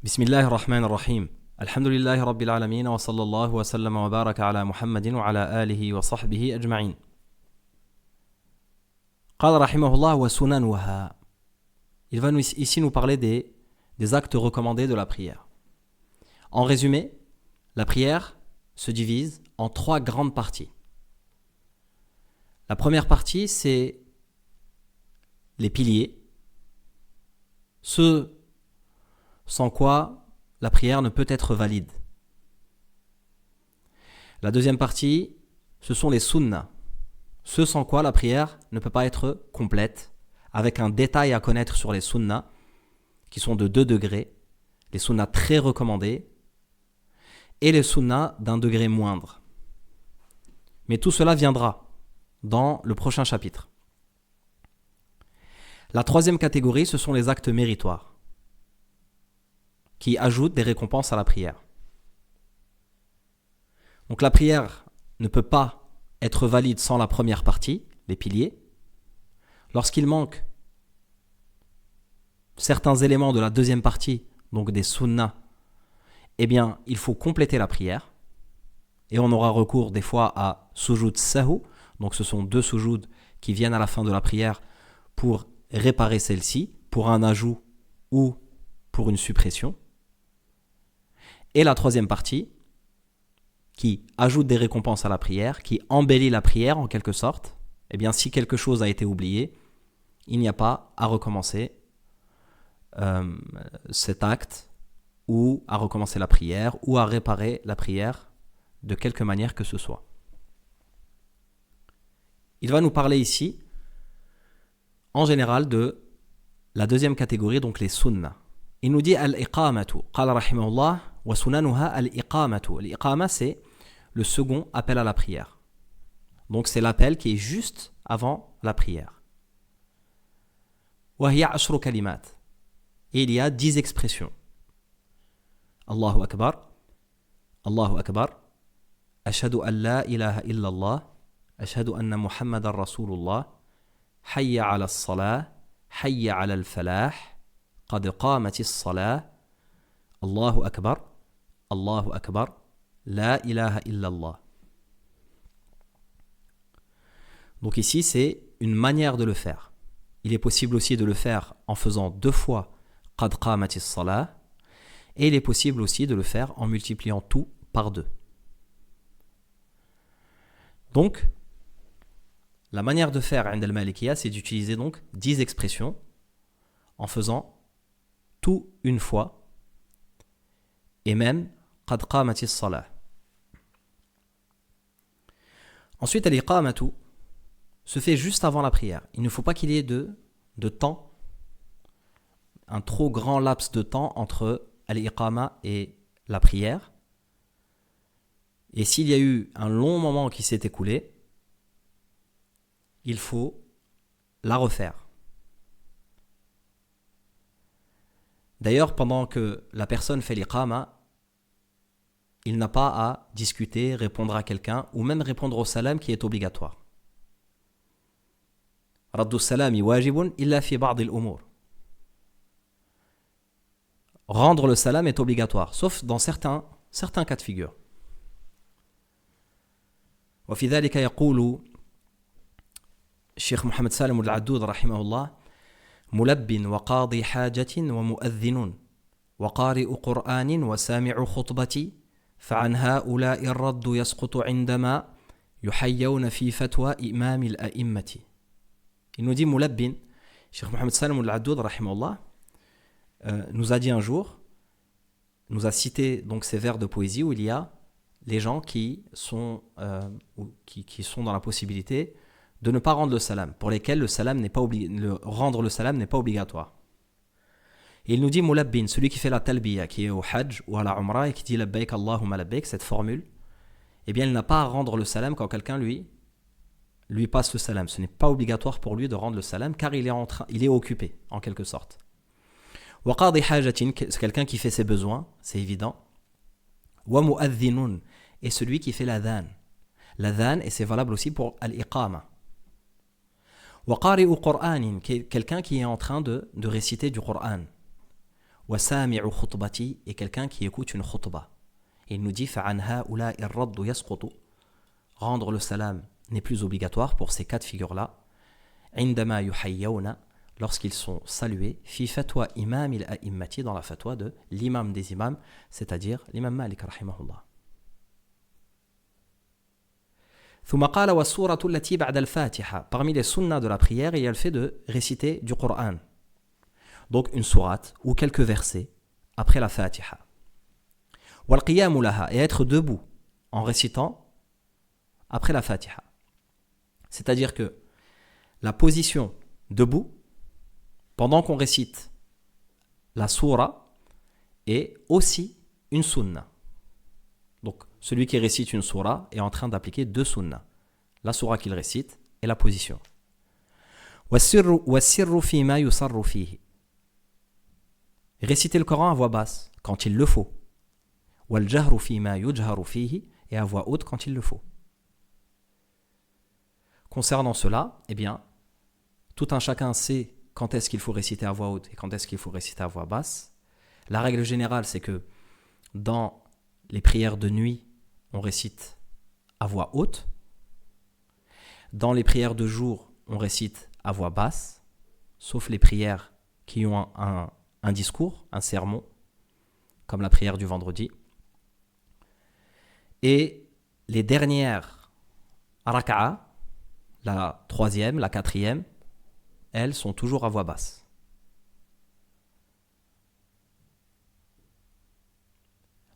بسم الله الرحمن الرحيم الحمد لله رب العالمين وصلى الله وسلم وبارك على محمد وعلى آله وصحبه أجمعين. قال رحمه الله وسننها. Il va ici nous parler des actes recommandés de la prière. En résumé, la prière se divise en trois grandes parties. La première partie, c'est les piliers, ceux sans quoi la prière ne peut être valide. La deuxième partie, ce sont les sunnas, ceux sans quoi la prière ne peut pas être complète, avec un détail à connaître sur les sunnas, qui sont de 2 degrés, les sunnas très recommandés, et les sunnas d'un degré moindre. Mais tout cela viendra dans le prochain chapitre. La troisième catégorie, ce sont les actes méritoires, qui ajoutent des récompenses à la prière. Donc la prière ne peut pas être valide sans la première partie, les piliers. Lorsqu'il manque certains éléments de la deuxième partie, donc des sunnas, eh bien, il faut compléter la prière. Et on aura recours des fois à sujud sahu, donc ce sont 2 sujud qui viennent à la fin de la prière pour réparer celle-ci, pour un ajout ou pour une suppression. Et la troisième partie, qui ajoute des récompenses à la prière, qui embellit la prière en quelque sorte, eh bien si quelque chose a été oublié, il n'y a pas à recommencer cet acte, ou à recommencer la prière, ou à réparer la prière de quelque manière que ce soit. Il va nous parler ici, en général, de la deuxième catégorie, donc les sunnas. Il nous dit al-iqamatu, qala rahimahullah, wa sunanuha al-iqamatu. L'iqama, c'est le second appel à la prière. Donc c'est l'appel qui est juste avant la prière. Wa hiya ashru kalimat. Et il y a 10 expressions. Allahu akbar, Allahu akbar, ashhadu an la ilaha illallah, ashhadu anna muhammadan rasulullah, hayya ala as-salah, hayya ala al-falah, qad qamatis salah, Allahu akbar, Allahu akbar, la ilaha illallah. Donc ici, c'est une manière de le faire. Il est possible aussi de le faire en faisant 2 fois qad qamatis salah, et il est possible aussi de le faire en multipliant tout par 2. Donc, la manière de faire عند المالكية, c'est d'utiliser donc 10 expressions en faisant tout une fois, et même قد قامت الصلاة. Ensuite, al-iqamatu se fait juste avant la prière. Il ne faut pas qu'il y ait de temps, un trop grand laps de temps entre al-iqama et la prière. Et s'il y a eu un long moment qui s'est écoulé, il faut la refaire. D'ailleurs, pendant que la personne fait l'iqama, il n'a pas à discuter, répondre à quelqu'un, ou même répondre au salam qui est obligatoire. Raddu salami wajibun illa fi ba'd al-umur. Rendre le salam est obligatoire, sauf dans certains cas de figure. وفي ذلك يقول الشيخ محمد سالم العدود رحمه الله ملب وقاضي حاجة ومؤذن وقارئ قرآن وسامع خطبة فعن هؤلاء الرد يسقط عندما يحيون في فتوى إمام الأئمة. Il nous dit ملب, Cheikh Mohamed Salam al-Addoud rahimahullah nous a dit un jour, nous a cité donc ces vers de poésie où il y a les gens qui sont dans la possibilité de ne pas rendre le salam, pour lesquels rendre le salam n'est pas obligatoire. Et il nous dit Mulabbin, celui qui fait la talbiya, qui est au hajj ou à la umrah et qui dit labbaik Allahumma labbaik, cette formule, eh bien il n'a pas à rendre le salam quand quelqu'un lui passe le salam. Ce n'est pas obligatoire pour lui de rendre le salam car il est occupé en quelque sorte. Wa qadi hajatin, c'est quelqu'un qui fait ses besoins, c'est évident. Wa mu'adhdhinun, et celui qui fait l'adhan. L'adhan, et c'est valable aussi pour al-iqama. Wa qari'u Qur'anin, quelqu'un qui est en train de réciter du Qur'an. وَسَامِعُ خُطْبَتِي est quelqu'un qui écoute une khutbah. Et il nous dit فَعَنْ هَؤُلَاءِ الرَّدُّ يَسْقُطُ. Rendre le salam n'est plus obligatoire pour ces cas de figure-là. عندما يحيون, lorsqu'ils sont salués, في فتوى إمام الأئمة, dans la fatwa de l'imam des imams, c'est-à-dire l'imam Malik رحمه الله. ثم قال والسورة التي بعد الفاتحة. Parmi les sunnas de la prière, il y a le fait de réciter du Coran. Donc une sourate ou quelques versets après la Fatiha. والقيام لها, et être debout en récitant après la Fatiha. C'est-à-dire que la position debout pendant qu'on récite la sourate est aussi une sunna. Donc celui qui récite une sourate est en train d'appliquer deux sunnas. La sourate qu'il récite et la position. والسر فيما يسر فيه. Réciter le Coran à voix basse quand il le faut. وَالْجَهْرُ فِي مَا يُجْهَرُ فِيهِ, et à voix haute quand il le faut. Concernant cela, eh bien, tout un chacun sait quand est-ce qu'il faut réciter à voix haute et quand est-ce qu'il faut réciter à voix basse. La règle générale, c'est que dans les prières de nuit, on récite à voix haute. Dans les prières de jour, on récite à voix basse, sauf les prières qui ont un discours, un sermon, comme la prière du vendredi. Et les dernières raka'a, la troisième, la quatrième, elles sont toujours à voix basse.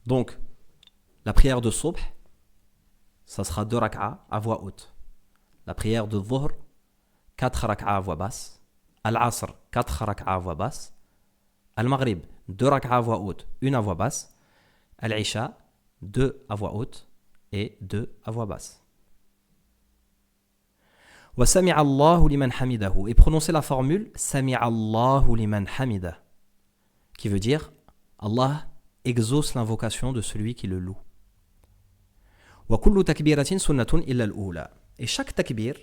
Donc, la prière de Subh, ça sera 2 raka'a à voix haute. La prière de Dhuhr, 4 raka'a à voix basse. Al-Asr, 4 raka'a à voix basse. Al-Maghrib, 2 raka'a à voix haute, 1 à voix basse. Al-Isha, 2 à voix haute et 2 à voix basse. Wa sami'a Allahu liman hamidahu, et prononcer la formule sami'a Allahu liman hamidah, qui veut dire Allah exauce l'invocation de celui qui le loue. Wa kullu takbiratin sunnatun illa al-ula, et chaque takbir,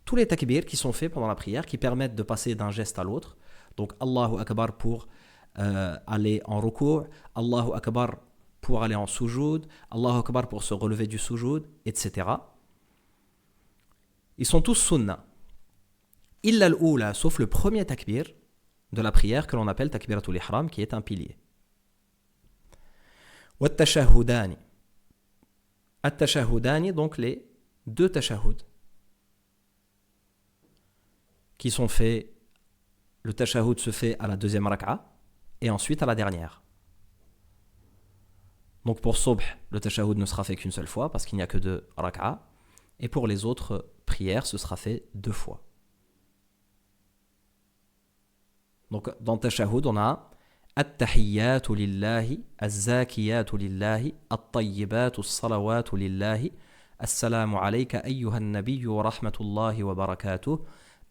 tous les takbirs qui sont faits pendant la prière, qui permettent de passer d'un geste à l'autre, donc Allahu Akbar pour aller en ruku', Allahu Akbar pour aller en sujoud, Allahu Akbar pour se relever du sujoud, etc. Ils sont tous sunnah. Illa al-ula, sauf le premier takbir de la prière que l'on appelle takbiratul ihram, qui est un pilier. Wa at-tashahhudani. At-tashahhudani, donc les 2 tashahhud qui sont faits. Le tashahhud se fait à la 2e raka'a et ensuite à la dernière. Donc pour Subh, le tashahhud ne sera fait qu'une seule fois parce qu'il n'y a que 2 raka'a, et pour les autres prières, ce sera fait 2 fois. Donc dans le tashahhud, on a At-tahiyyatu lillahi, az-zakiyatu lillahi, at-tayyibatu as-salawatu lillahi, assalamu alayka ayyuhan nabiyyu wa rahmatullahi wa barakatuh,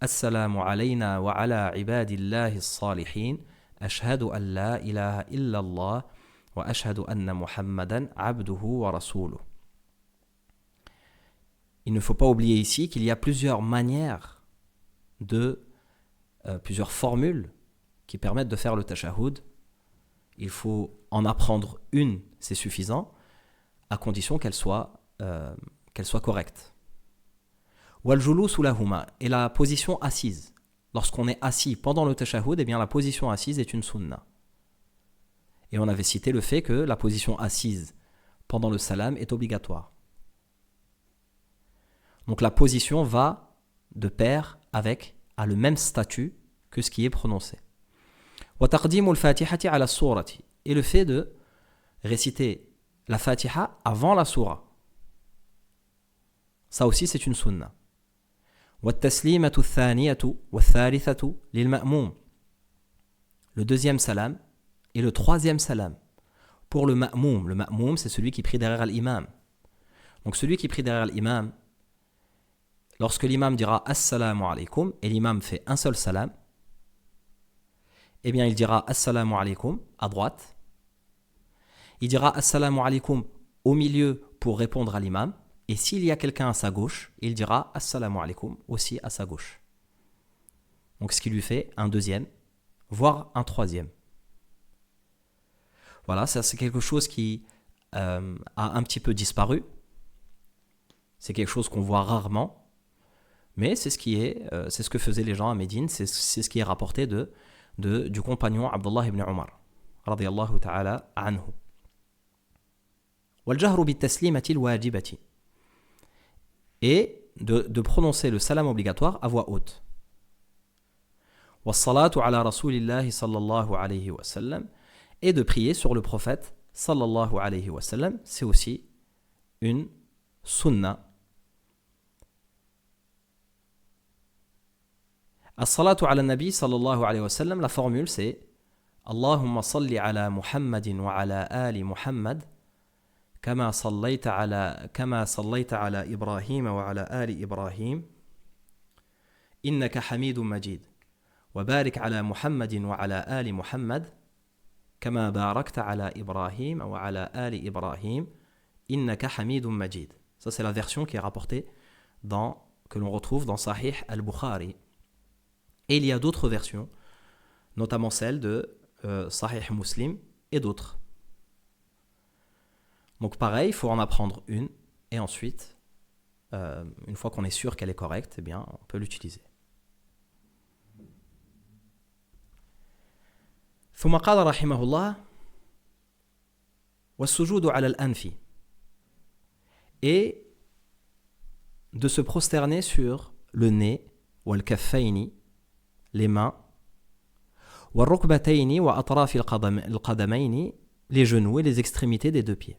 assalamu alayna wa ala ibadillahi as-salihin, ashhadu an la ilaha illa Allah wa ashhadu anna Muhammadan abduhu wa rasuluh. Il ne faut pas oublier ici qu'il y a plusieurs manières plusieurs formules qui permettent de faire le tashahhud. Il faut en apprendre une, c'est suffisant, à condition qu'elle soit correcte. Wal julus lahuma, et la position assise. Lorsqu'on est assis pendant le tashahhud, eh bien la position assise est une sunna. Et on avait cité le fait que la position assise pendant le salam est obligatoire. Donc la position va de pair avec, a le même statut que ce qui est prononcé. Wa taqdimu al-fatihati ala as-surati, et le fait de réciter la Fatiha avant la sourate. Ça aussi c'est une sunna. Wa at-taslimatu ath-thaniyatu wa ath-thalithatu lil-ma'mum. Le 2e salam et le 3e salam pour le ma'moum c'est celui qui prie derrière l'imam. Donc celui qui prie derrière l'imam, lorsque l'imam dira assalamu alaykum et l'imam fait un seul salam, eh bien il dira assalamu alaykum à droite, il dira assalamu alaykum au milieu pour répondre à l'imam, et s'il y a quelqu'un à sa gauche, il dira assalamu alaykum aussi à sa gauche. Donc ce qui lui fait un 2e, voire un 3e. Voilà, ça c'est quelque chose qui a un petit peu disparu. C'est quelque chose qu'on voit rarement, mais c'est ce que faisaient les gens à Médine, c'est ce qui est rapporté du compagnon Abdullah ibn Omar, radiyallahu ta'ala anhu. وَالْجَهْرُ بِالتَّسْلِيمَةِ الْوَاجِبَةِ. Et de prononcer le salam obligatoire à voix haute. وَالصَّلَاةُ عَلَى رَسُولِ اللَّهِ صَلَّى اللَّهُ عَلَيْهِ وَسَلَّمَ. Et de prier sur le prophète sallallahu alayhi wa sallam, c'est aussi une sunna. As-salatu ala nabi sallallahu alayhi wa sallam, la formule c'est Allahumma salli ala Muhammadin wa ala ali Muhammad كما صليت على إبراهيم وعلى آل إبراهيم إنك حميد مجيد وبارك على محمد وعلى آل محمد كما باركت على إبراهيم وعلى آل إبراهيم إنك حميد مجيد. Ça c'est la version qui est rapportée que l'on retrouve dans Sahih al-Bukhari. Et il y a d'autres versions, notamment celle de Sahih Muslim et d'autres. Donc pareil, il faut en apprendre une, et ensuite, une fois qu'on est sûr qu'elle est correcte, eh bien, on peut l'utiliser. ثم قال رحمه الله والسجود على الأنف. Et de se prosterner sur le nez, والكفين, les mains, والركبتين وأطراف القدمين, les genoux et les extrémités des deux pieds.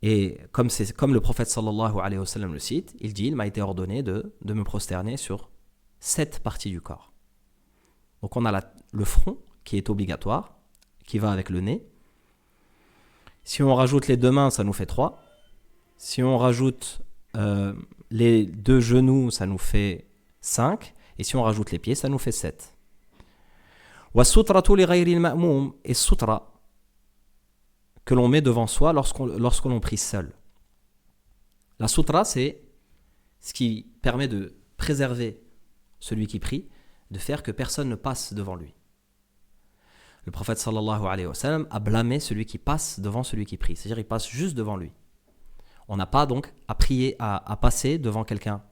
Et comme le prophète sallallahu alayhi wa sallam le cite, il dit, il m'a été ordonné de me prosterner sur 7 parties du corps. Donc on a le front qui est obligatoire, qui va avec le nez. Si on rajoute les 2 mains, ça nous fait 3. Si on rajoute les 2 genoux, ça nous fait 5. Et si on rajoute les pieds, ça nous fait 7. وَالسُّتْرَةُ لِغَيْرِ الْمَأْمُومِ. Et sutra, que l'on met devant soi lorsque l'on prie seul. La sutra, c'est ce qui permet de préserver celui qui prie, de faire que personne ne passe devant lui. Le prophète sallallahu alayhi wa sallam a blâmé celui qui passe devant celui qui prie, c'est-à-dire il passe juste devant lui. On n'a pas donc à prier, à passer devant quelqu'un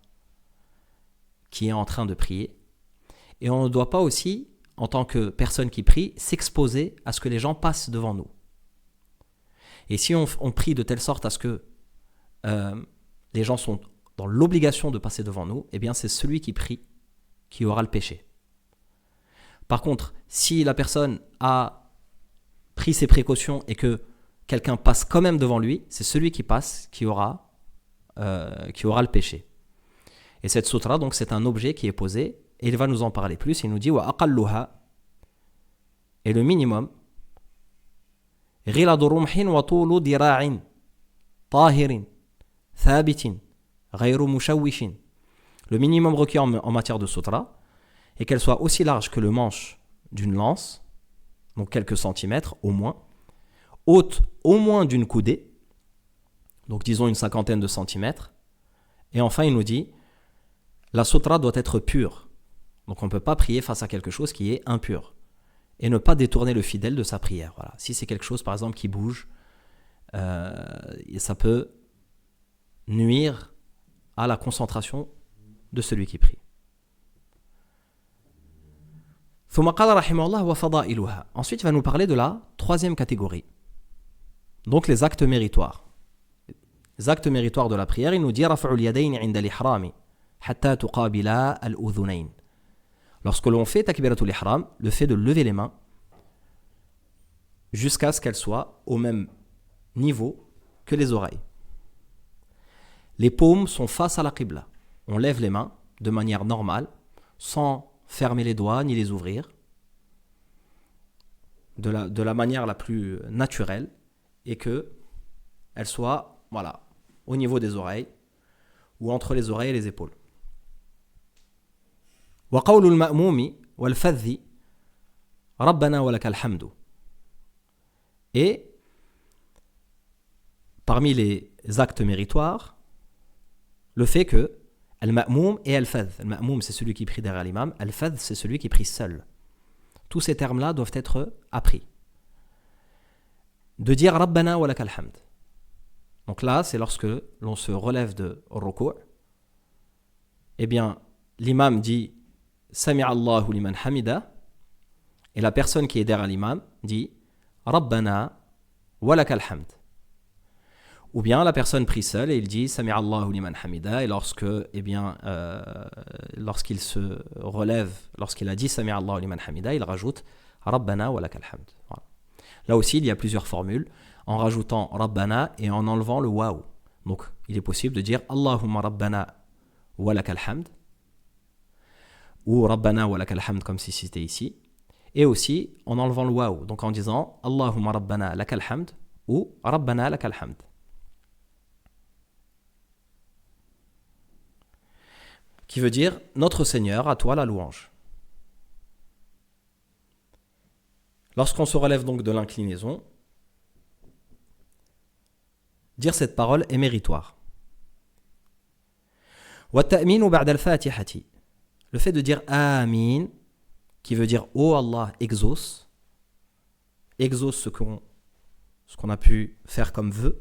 qui est en train de prier, et on ne doit pas aussi, en tant que personne qui prie, s'exposer à ce que les gens passent devant nous. Et si on prie de telle sorte à ce que les gens sont dans l'obligation de passer devant nous, eh bien c'est celui qui prie qui aura le péché. Par contre, si la personne a pris ses précautions et que quelqu'un passe quand même devant lui, c'est celui qui passe qui aura le péché. Et cette sutra, donc, c'est un objet qui est posé, et il va nous en parler plus. Il nous dit wa aqalluha, et le minimum, غلظ رمح وطول ذراع طاهر ثابت غير مشوش. Le minimum requis en matière de sutra est qu'elle soit aussi large que le manche d'une lance, donc quelques centimètres au moins, haute au moins d'une coudée, donc disons une 50aine de centimètres, et enfin il nous dit la sutra doit être pure, donc on ne peut pas prier face à quelque chose qui est impur, et ne pas détourner le fidèle de sa prière. Voilà. Si c'est quelque chose par exemple qui bouge, ça peut nuire à la concentration de celui qui prie. Ensuite, il va nous parler de la 3e catégorie. Donc les actes méritoires. Les actes méritoires de la prière, il nous dit رفع اليدين عند الإحرام حتى تقابلا الأذنين. Lorsque l'on fait takbiratul ihram, le fait de lever les mains jusqu'à ce qu'elles soient au même niveau que les oreilles. Les paumes sont face à la qibla. On lève les mains de manière normale, sans fermer les doigts ni les ouvrir, de la manière la plus naturelle, et qu'elles soient au niveau des oreilles ou entre les oreilles et les épaules. وقول المأموم والفذ ربنا ولك الحمد. Et parmi les actes méritoires, le fait que al-ma'moum et al-fadh. Al-ma'moum, c'est celui qui prie derrière l'imam. Al-fadh, c'est celui qui prie seul. tous ces termes-là doivent être appris. De dire Rabbana wa lakal hamd. Donc là, c'est lorsque l'on se relève de ruku', eh bien, l'imam dit Sami'a Allahu liman hamida, et la personne qui est derrière l'imam dit Rabbana wa lakal hamd. Ou bien la personne prie seule et il dit Sami'a Allahu liman hamida, et lorsqu'il se relève, lorsqu'il a dit Sami'a Allahu liman hamida, il rajoute Rabbana wa lakal hamd. Voilà. Là aussi, il y a plusieurs formules en rajoutant Rabbana et en enlevant le waouh. Donc, il est possible de dire Allahumma Rabbana wa lakal hamd, ou Rabbana wa lakal hamd comme si c'était ici, et aussi en enlevant le waouh, donc en disant Allahumma Rabbana lakal hamd ou Rabbana lakal hamd. Qui veut dire notre Seigneur, à toi la louange. Lorsqu'on se relève donc de l'inclinaison, dire cette parole est méritoire. وَالتَّأْمِينُ بَعْدَ الْفَاتِحَةِ. Le fait de dire Amin, qui veut dire oh Allah, exauce ce qu'on a pu faire comme vœu.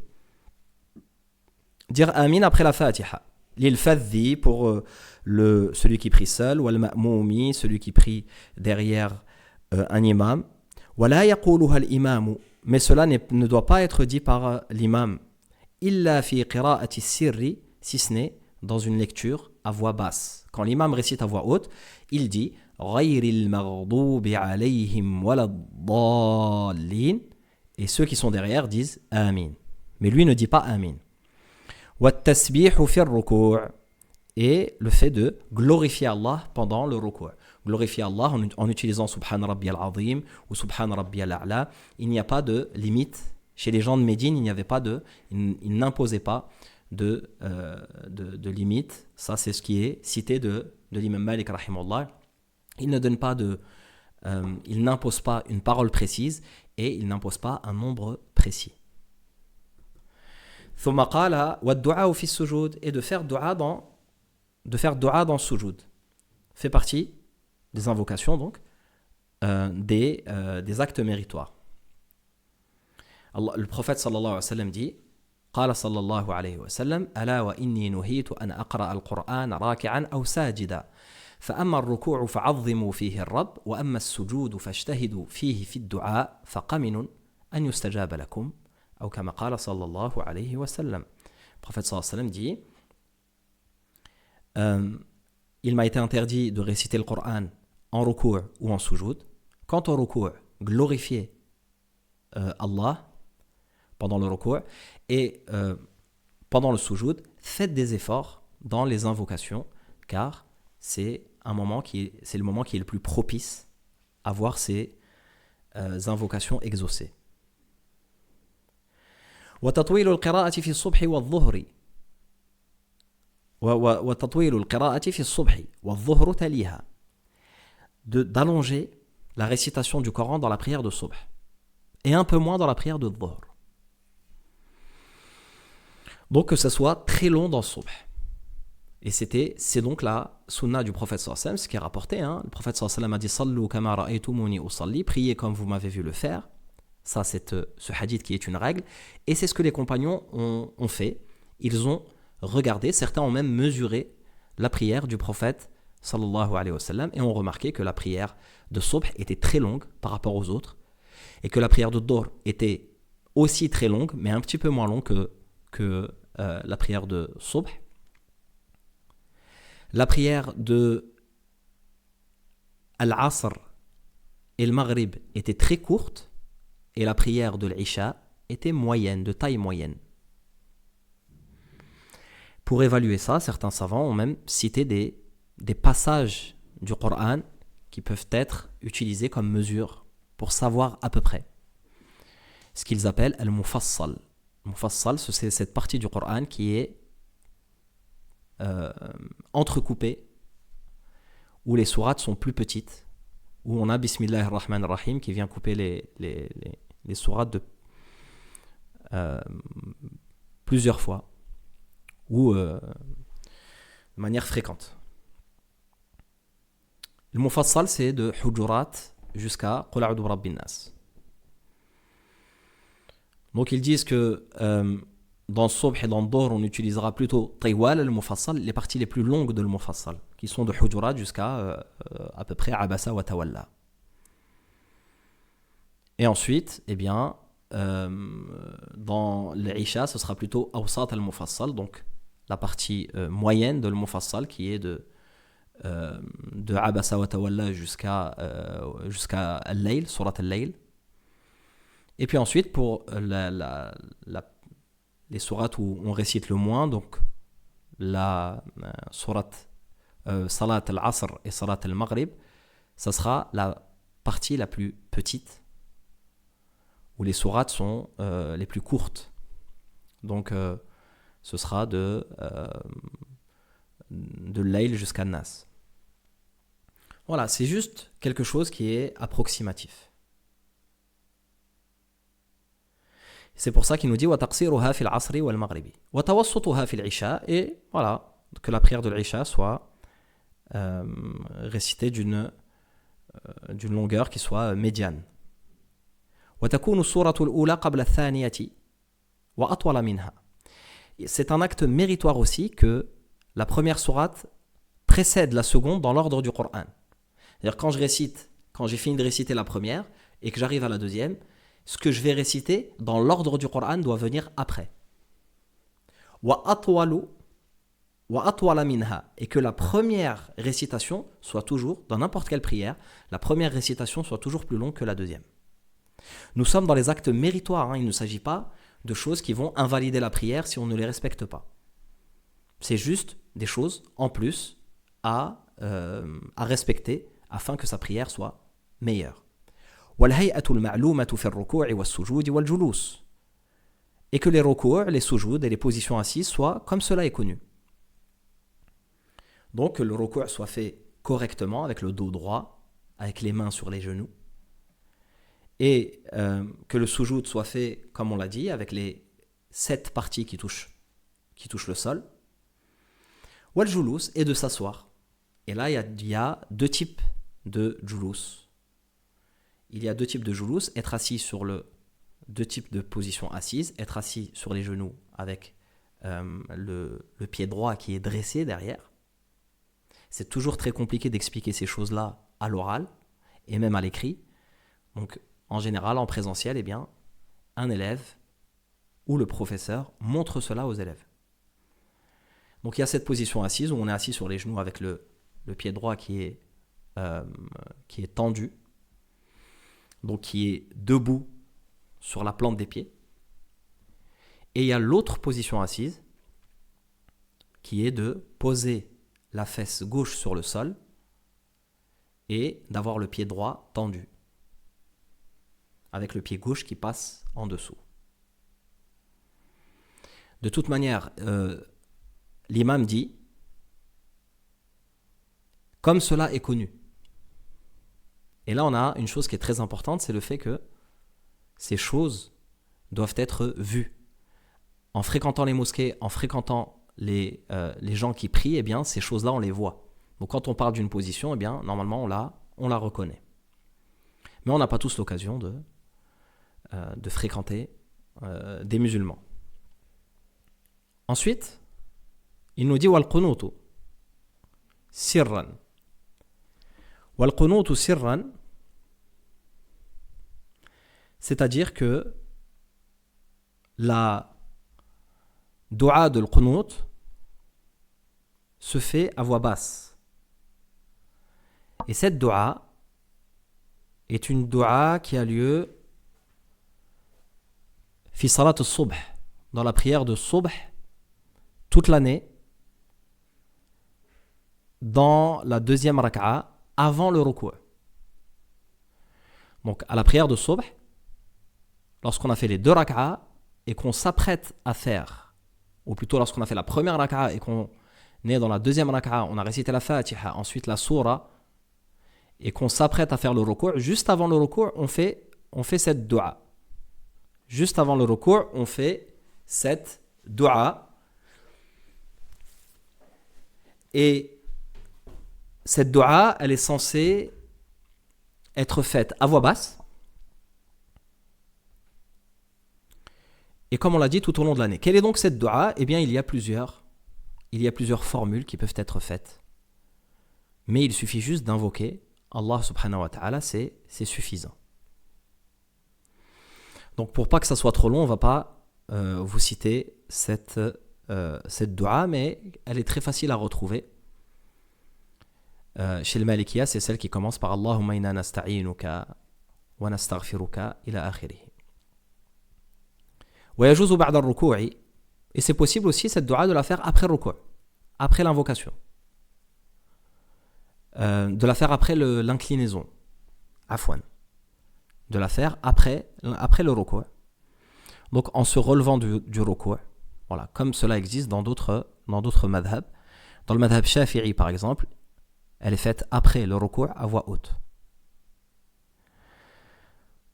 Dire Amin après la Fatiha. Lil fadhi pour celui qui prie seul, wal ma'moumi, celui qui prie derrière un imam. Wala yaquluha al imam, mais cela ne doit pas être dit par l'imam. Illa fi qira'ati sirri, si ce n'est dans une lecture à voix basse. Quand l'imam récite à voix haute, il dit ghayril maghdubi alayhim waladdallin, et ceux qui sont derrière disent Amin. Mais lui ne dit pas Amin. وَالتَّسْبِيحُ فِي الرُّكُوعِ, et le fait de glorifier Allah pendant le ruku'. Glorifier Allah en utilisant Subhan Rabbiyal Azim ou Subhan Rabbiyal A'la. Il n'y a pas de limite. Chez les gens de Médine, ils n'imposaient pas de limite. Ça, c'est ce qui est cité de l'imam Malik rahimahullah. Il n'impose pas une parole précise et il n'impose pas un nombre précis. ثم قال والدعاء في السجود, et de faire dua dans sujoud fait partie des invocations, donc des actes méritoires. Le prophète sallallahu alayhi wa sallam dit قال صلى الله عليه وسلم ألا وإني نهيت أن أقرأ القرآن راكعا أو ساجدا فأما الركوع فعظموا فيه الرب وأما السجود فاجتهدوا فيه في الدعاء فقمن أن يستجاب لكم أو كما قال صلى الله عليه وسلم. Le prophète sallallahu alayhi wa sallam dit il m'a été interdit de réciter le Coran en ruku' ou en sujoud. Quant au ruku', glorifiez Allah pendant le ruku' et pendant le sujoud, faites des efforts dans les invocations, car c'est le moment qui est le plus propice à voir ces invocations exaucées. وتطويل القراءة في الصبح والظهر وتطويل القراءة في الصبح والظهر تليها, d'allonger la récitation du Coran dans la prière de subh et un peu moins dans la prière de dhuhr. Donc que ce soit très long dans subh. Et c'est donc la sunna du prophète sallallahu alayhi wa sallam, ce qui est rapporté. Le prophète sallallahu alayhi wa sallam a dit sallu kama ra'aytumuni usalli, priez comme vous m'avez vu le faire. Ça, c'est ce hadith qui est une règle. Et c'est ce que les compagnons ont fait. Ils ont regardé, certains ont même mesuré la prière du prophète sallallahu alayhi wa sallam et ont remarqué que la prière de subh était très longue par rapport aux autres et que la prière de dhuhr était aussi très longue, mais un petit peu moins longue que la prière de subh. La prière de al-asr et le maghrib était très courte, et la prière de l'Isha était moyenne, de taille moyenne. Pour évaluer ça, certains savants ont même cité des passages du Coran qui peuvent être utilisés comme mesure pour savoir à peu près. Ce qu'ils appellent al-mufassal. Mufassal, c'est cette partie du Coran qui est entrecoupée, où les sourates sont plus petites, où on a Bismillahir Rahmanir Rahim qui vient couper les sourates de plusieurs fois ou de manière fréquente. Le Mufassal, c'est de Hujurat jusqu'à Qul a'udhu bi rabbin nas. Donc ils disent que dans le Subh et dans le Dhuhr, on utilisera plutôt Tiwal al-Mufassal, les parties les plus longues de al-Mufassal, qui sont de Hujurat jusqu'à à peu près Abasa wa Tawalla. Et ensuite, eh bien, dans l'Isha, ce sera plutôt Awsat al-Mufassal, donc la partie moyenne de al-Mufassal, qui est de Abasa wa Tawalla jusqu'à Al-Layl, Surat Al-Layl. Et puis ensuite, pour les sourates où on récite le moins, donc la surat Salat al-Asr et Salat al-Maghrib, ça sera la partie la plus petite, où les sourates sont les plus courtes. Donc ce sera de Layl jusqu'à Nas. Voilà, c'est juste quelque chose qui est approximatif. C'est pour ça qu'il nous dit وَتَقْصِيرُهَا فِي الْعَصْرِ وَالْمَغْرِبِ وَتَوَسُّطُهَا فِي الْعِشَاء, et voilà, que la prière de l'Isha soit récitée d'une longueur qui soit médiane. وَتَكُونُ السُّورَةُ الْأُولَى قَبْلَ الثَّانِيَةِ وَأَطْوَلَ مِنْهَا. C'est un acte méritoire aussi que la première sourate précède la seconde dans l'ordre du Coran. C'est-à-dire quand j'ai fini de réciter la première et que j'arrive à la deuxième, ce que je vais réciter dans l'ordre du Coran doit venir après. Wa atwalu wa atwala minha, et que la première récitation soit toujours, dans n'importe quelle prière, la première récitation soit toujours plus longue que la deuxième. Nous sommes dans les actes méritoires, il ne s'agit pas de choses qui vont invalider la prière si on ne les respecte pas. C'est juste des choses en plus à respecter afin que sa prière soit meilleure. وَالْهَيْئَةُ الْمَعْلُومَةُ فِي الرُّكُوعِ وَالسُّجُودِ وَالْجُلُوسِ, et que les ruku', les sujud et les positions assises soient comme cela est connu. Donc que le ruku' soit fait correctement avec le dos droit, avec les mains sur les genoux, et que le sujud soit fait comme on l'a dit, avec les 7 parties qui touchent le sol. وَالْجُلُوسِ, et de s'asseoir. Et là il y a 2 types de julus. Il y a 2 types de julus, être assis sur 2 types de positions assises, être assis sur les genoux avec le pied droit qui est dressé derrière. C'est toujours très compliqué d'expliquer ces choses-là à l'oral et même à l'écrit. Donc en général, en présentiel, eh bien, un élève ou le professeur montre cela aux élèves. Donc il y a cette position assise où on est assis sur les genoux avec le pied droit qui est tendu, donc qui est debout sur la plante des pieds. Et il y a l'autre position assise qui est de poser la fesse gauche sur le sol et d'avoir le pied droit tendu, avec le pied gauche qui passe en dessous. De toute manière, l'imam dit, comme cela est connu. Et là, on a une chose qui est très importante, c'est le fait que ces choses doivent être vues. En fréquentant les mosquées, en fréquentant les gens qui prient, eh bien, ces choses-là, on les voit. Donc, quand on parle d'une position, eh bien, normalement, on la reconnaît. Mais on n'a pas tous l'occasion de fréquenter des musulmans. Ensuite, il nous dit « Wal qunutu sirran ». Wal qunutu sirran, c'est-à-dire que la dua de l'qunut se fait à voix basse. Et cette dua est une dua qui a lieu fi salat al-subh, dans la prière de subh, toute l'année, dans la deuxième raka'a, avant le ruku'. Donc à la prière de subh, lorsqu'on a fait les 2 raka'a et qu'on s'apprête à faire, ou plutôt lorsqu'on a fait la première raka'a et qu'on est dans la deuxième raka'a, on a récité la Fatiha, ensuite la Soura, et qu'on s'apprête à faire le ruku', juste avant le ruku', on fait cette dua. Juste avant le ruku', on fait cette dua. Et cette dua, elle est censée être faite à voix basse. Et comme on l'a dit tout au long de l'année. Quelle est donc cette dua? Eh bien, il y a plusieurs formules qui peuvent être faites. Mais il suffit juste d'invoquer Allah subhanahu wa ta'ala, c'est suffisant. Donc pour pas que ça soit trop long, on ne va pas vous citer cette dua, mais elle est très facile à retrouver. Chez le Malikiya, c'est celle qui commence par Allahumma inna nasta'inuka wa nastaghfiruka ila akhirih. Wa yajuzu ba'da ar-ruku'i, et c'est possible aussi cette dua de la faire après le ruku', après l'invocation. De la faire après l'inclinaison. Afwan. De la faire après le ruku'. Donc en se relevant du ruku'. Voilà, comme cela existe dans d'autres madhab. Dans le madhab shafi'i par exemple, elle est faite après le ruku' à voix haute.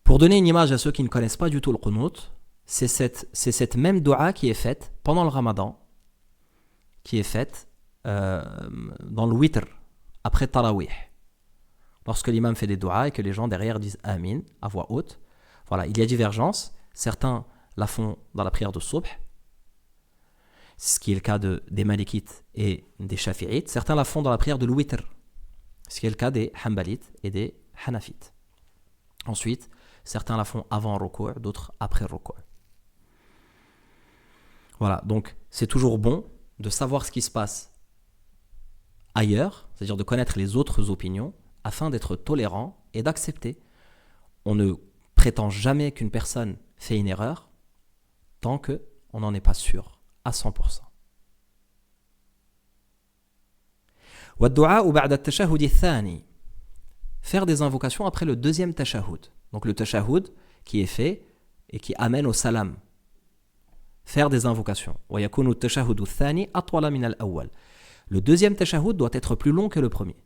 Pour donner une image à ceux qui ne connaissent pas du tout le qunut, c'est cette même dua qui est faite pendant le ramadan, qui est faite dans le witr, après tarawih. Lorsque l'imam fait des duas et que les gens derrière disent amin à voix haute. Voilà, il y a divergence. Certains la font dans la prière de subh, ce qui est le cas des malikites et des shafi'ites. Certains la font dans la prière de l'witr, ce qui est le cas des hanbalites et des hanafites. Ensuite, certains la font avant le ruku', d'autres après le ruku'. Voilà, donc c'est toujours bon de savoir ce qui se passe ailleurs, c'est-à-dire de connaître les autres opinions, afin d'être tolérant et d'accepter. On ne prétend jamais qu'une personne fait une erreur tant qu'on n'en est pas sûr à 100%. وَالدُّعَاءُ بَعْدَ التَّشَهُدِ الثَّانِي, faire des invocations après le deuxième tashahhud. Donc le tashahhud qui est fait et qui amène au salam. Faire des invocations. وَيَكُونُ التَّشَهُدُ الثَّانِي أَطْوَلَ مِنَ الْأَوَّلِ. Le deuxième tashahhud doit être plus long que le premier.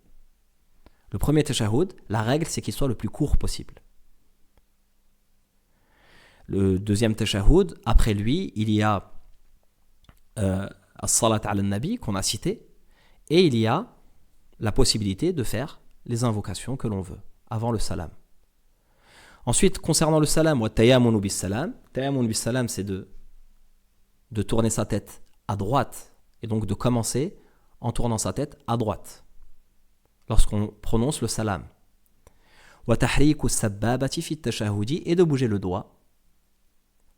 Le premier tashahhud, la règle c'est qu'il soit le plus court possible. Le deuxième tashahhud, après lui, il y a as-salat ala nabi qu'on a cité, et il y a la possibilité de faire les invocations que l'on veut avant le salam. Ensuite, concernant le salam, wa tayammunu bis salam, c'est de tourner sa tête à droite et donc de commencer en tournant sa tête à droite lorsqu'on prononce le salam. Wa tahriku as-sabbabati fi at-tashahhudi, et de bouger le doigt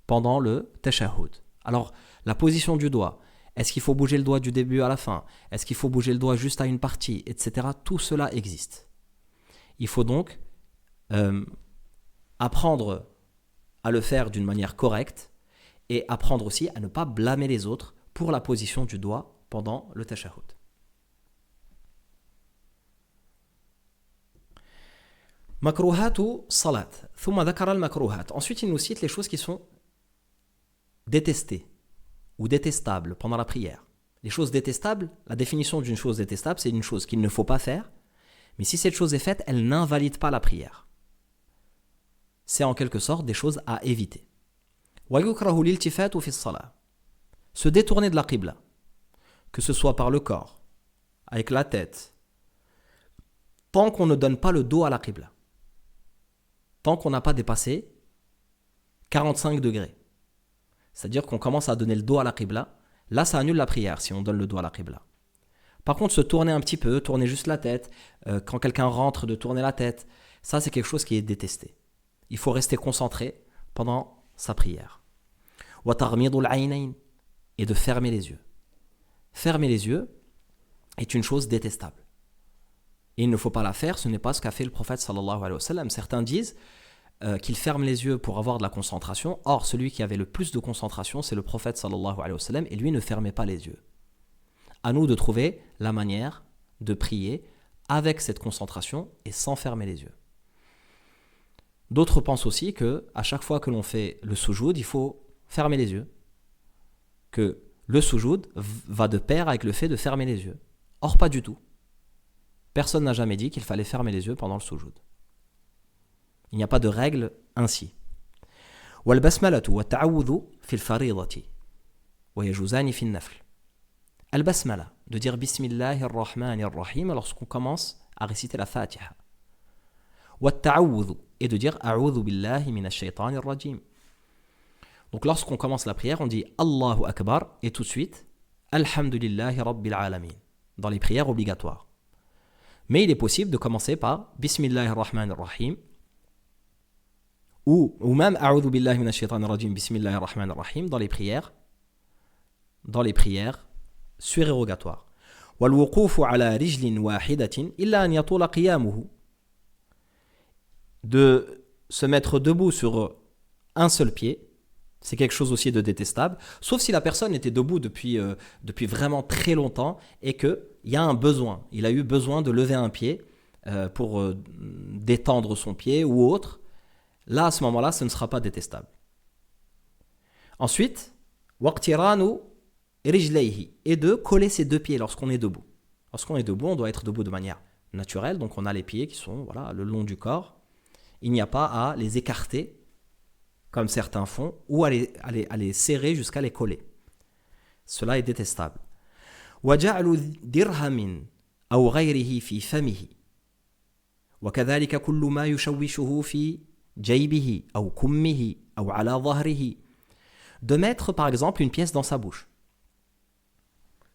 pendant le tashahhud. Alors, la position du doigt, est-ce qu'il faut bouger le doigt du début à la fin? Est-ce qu'il faut bouger le doigt juste à une partie, etc. Tout cela existe. Il faut donc apprendre à le faire d'une manière correcte et apprendre aussi à ne pas blâmer les autres pour la position du doigt pendant le tashahhud. Makruhatu salat. Thumma dhakara al-makruhat. Ensuite, il nous cite les choses qui sont détestées ou détestables pendant la prière. Les choses détestables, la définition d'une chose détestable, c'est une chose qu'il ne faut pas faire, mais si cette chose est faite, elle n'invalide pas la prière. C'est en quelque sorte des choses à éviter. Wa yukrahu l'iltifatu fi as-salah. Se détourner de la qibla, que ce soit par le corps, avec la tête, tant qu'on ne donne pas le dos à la qibla, tant qu'on n'a pas dépassé 45 degrés. C'est-à-dire qu'on commence à donner le dos à la qibla, là ça annule la prière si on donne le dos à la qibla. Par contre, se tourner un petit peu, tourner juste la tête, quand quelqu'un rentre de tourner la tête, ça c'est quelque chose qui est détesté. Il faut rester concentré pendant sa prière. Wa tarmidul aynayn, et de fermer les yeux. Fermer les yeux est une chose détestable. Et il ne faut pas la faire, ce n'est pas ce qu'a fait le prophète sallallahu alayhi wa sallam. Certains disent qu'il ferme les yeux pour avoir de la concentration. Or, celui qui avait le plus de concentration, c'est le prophète sallallahu alayhi wa sallam, et lui ne fermait pas les yeux. À nous de trouver la manière de prier avec cette concentration et sans fermer les yeux. D'autres pensent aussi que à chaque fois que l'on fait le soujoud, il faut fermer les yeux. Que le soujoud va de pair avec le fait de fermer les yeux. Or, pas du tout. Personne n'a jamais dit qu'il fallait fermer les yeux pendant le soujoud. Il n'y a pas de règle ainsi. Wal basmalatu wa ta'awudhu fi al-faridati wa yajuzani fi an-nafl. Al basmala, de dire bismillahir rahmanir rahim lorsqu'on commence à réciter la Fatiha. والتعوذ et de dire أعوذ بالله من الشيطان الرجيم. Donc lorsqu'on commence la prière, on dit Allahu Akbar et tout de suite Alhamdulillahi Rabbil Alamin dans les prières obligatoires. Mais il est possible de commencer par Bismillahir Rahmanir Rahim ou même A'udhu Billahi Minash Shaitanir Rajim Bismillahir Rahmanir Rahim dans les prières surérogatoires. والوقوف على رجل واحدة إلا أن يطول قيامه, de se mettre debout sur un seul pied, c'est quelque chose aussi de détestable, sauf si la personne était debout depuis vraiment très longtemps et qu'il y a un besoin, il a eu besoin de lever un pied pour détendre son pied ou autre. Là, à ce moment-là, ce ne sera pas détestable. Ensuite, waqtiranu rijlayhi, et de coller ses deux pieds lorsqu'on est debout. Lorsqu'on est debout, on doit être debout de manière naturelle, donc on a les pieds qui sont le long du corps. Il n'y a pas à les écarter, comme certains font, ou à les serrer jusqu'à les coller. Cela est détestable. وَجَعْلُ دِرْهَمٍ أَوْ غَيْرِهِ فِي فَمِهِ وَكَذَلِكَ كُلُّ مَا يُشَوِّشُهُ فِي جَيْبِهِ أَوْ كُمِّهِ أَوْ عَلَى ظَهْرِهِ. De mettre par exemple une pièce dans sa bouche.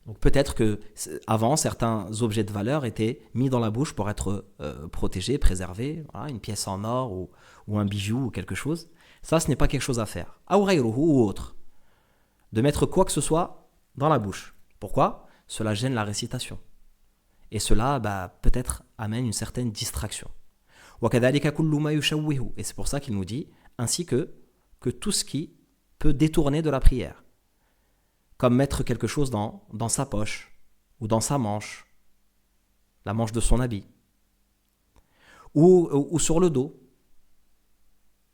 Donc peut-être que avant certains objets de valeur étaient mis dans la bouche pour être protégés, préservés, voilà, une pièce en or ou un bijou ou quelque chose. Ça, ce n'est pas quelque chose à faire. Aw ghayruhu ou autre. De mettre quoi que ce soit dans la bouche. Pourquoi ? Cela gêne la récitation. Et cela peut-être amène une certaine distraction. وَكَذَلِكَ كُلُّ مَا يُشَوِّهُ. Et c'est pour ça qu'il nous dit, ainsi que tout ce qui peut détourner de la prière. Comme mettre quelque chose dans sa poche ou dans sa manche, la manche de son habit, ou sur le dos.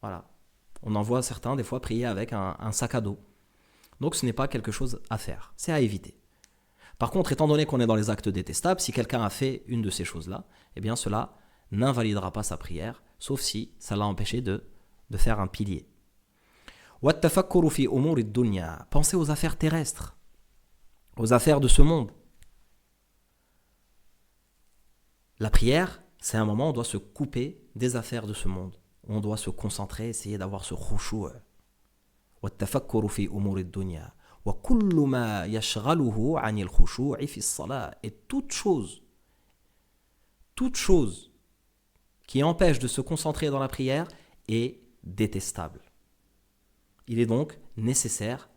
Voilà. On en voit certains des fois prier avec un sac à dos. Donc ce n'est pas quelque chose à faire, c'est à éviter. Par contre, étant donné qu'on est dans les actes détestables, si quelqu'un a fait une de ces choses-là, eh bien cela n'invalidera pas sa prière, sauf si ça l'a empêché de faire un pilier. وَالتَّفَكُّرُ فِي أُمُورِ الدُّنْيَا. Pensez aux affaires terrestres, aux affaires de ce monde. La prière, c'est un moment où on doit se couper des affaires de ce monde. On doit se concentrer, essayer d'avoir ce khushu'. وَالتَّفَكُّرُ فِي أُمُورِ الدُّنْيَا وَكُلُّ مَا يَشْغَلُهُ عَنِ الْخُشُوعِ فِي الصَّلَاةِ. Et toute chose qui empêche de se concentrer dans la prière est détestable. Il est donc nécessaire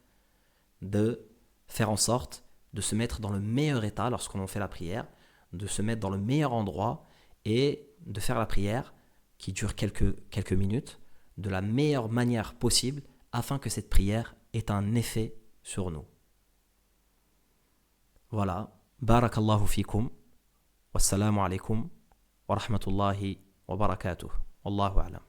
de faire en sorte de se mettre dans le meilleur état lorsqu'on fait la prière, de se mettre dans le meilleur endroit et de faire la prière qui dure quelques minutes de la meilleure manière possible afin que cette prière ait un effet sur nous. Voilà. Barakallahu fikum. Wassalamu alaikum wa rahmatullahi wa barakatuh. Wallahu a'lam.